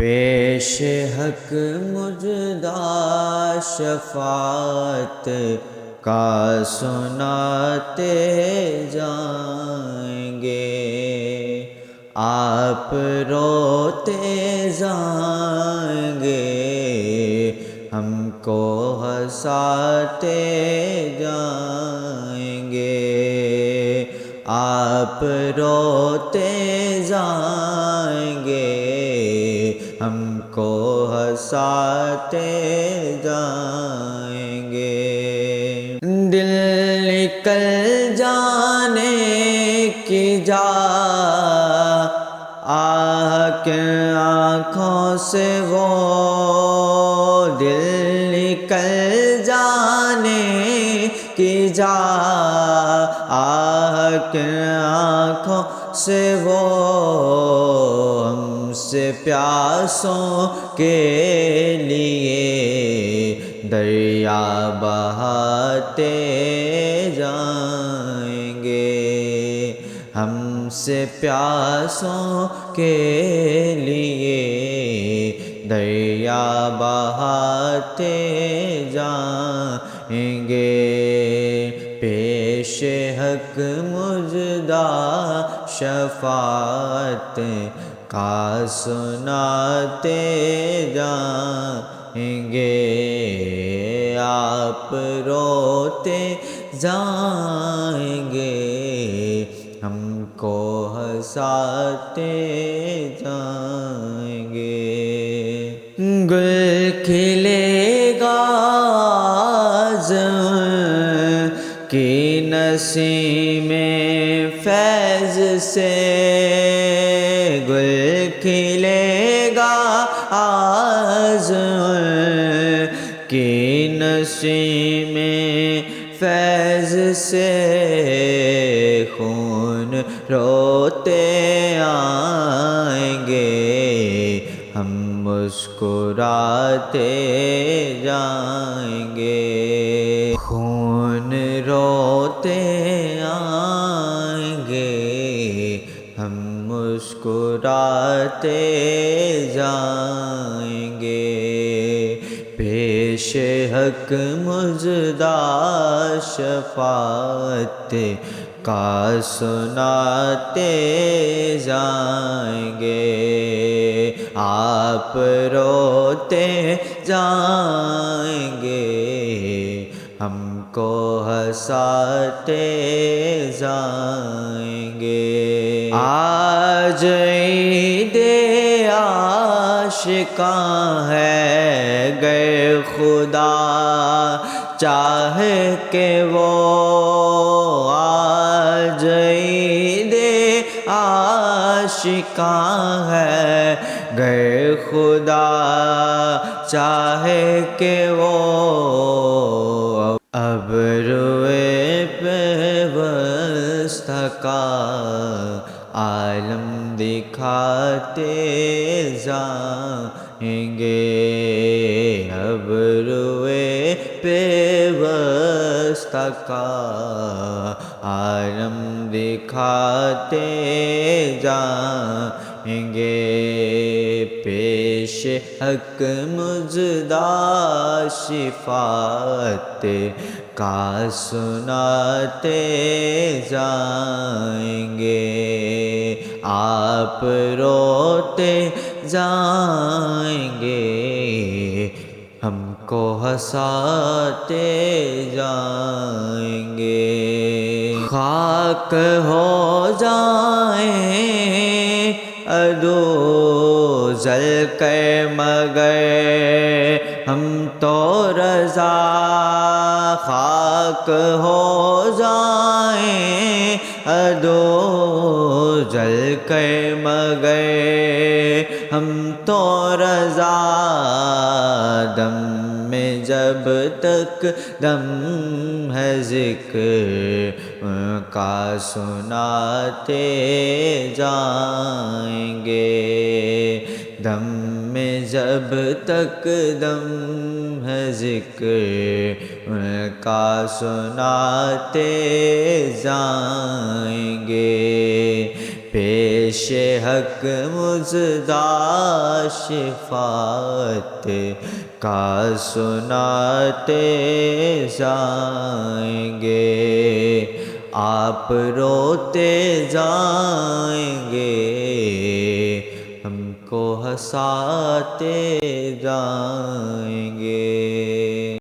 پیش حق مجدہ شفاعت کا سناتے جائیں گے، آپ روتے جائیں گے، ہم کو ہنساتے جائیں گے، آپ روتے جائیں گے، ہم کو ہنساتے جائیں گے۔ دل نکل جانے کی جا آہ کے آنکھوں سے وہ، دل نکل جانے کی جا آہ کے آنکھوں سے وہ، ہم سے پیاسوں کے لیے دریا بہاتے جائیں گے، ہم سے پیاسوں کے لیے دریا بہاتے جائیں گے، پیش حق مجدہ شفاعت کا سناتے جائیں گے، آپ روتے جائیں گے، ہم کو ہنساتے جائیں گے۔ گل کھلے گا آج ان کی نسیم فیض سے، گل کھلے گا آج ان کی نسیم فیض سے، خون روتے آئیں گے، ہم مسکراتے جائیں گے، خون روتے آئیں گے، ہم مسکراتے جائیں گے، پیش حق مجدہ شفاعت کا سناتے جائیں گے، آپ روتے جائیں گے، ہم کو ہنساتے جائیں گے۔ آج عید عاشقاں ہے، گر خدا چاہے کہ وہ، آج عید عاشقاں ہے، گر خدا چاہے کہ وہ، اب روئے پیوستہ کا عالم دکھاتے جائیں گے، اب روئے پیوستہ کا عالم دکھاتے جائیں گے، پیش حق مجدہ شفاعت کا سناتے جائیں گے، آپ روتے جائیں گے، ہم کو ہنساتے جائیں گے، خاک ہو جائیں عدو جل کر مگر ہم تو رضا، خاک ہو جائیں عدو جل کر مگر ہم تو رضا، دم میں جب تک دم ہے ذکر کا سناتے جائیں گے، دم میں جب تک دم ہے ذکر کا سناتے جائیں گے، پیش حق مزدہ شفاعت کا سناتے جائیں گے، آپ روتے جائیں گے، ہم کو ہنساتے جائیں گے۔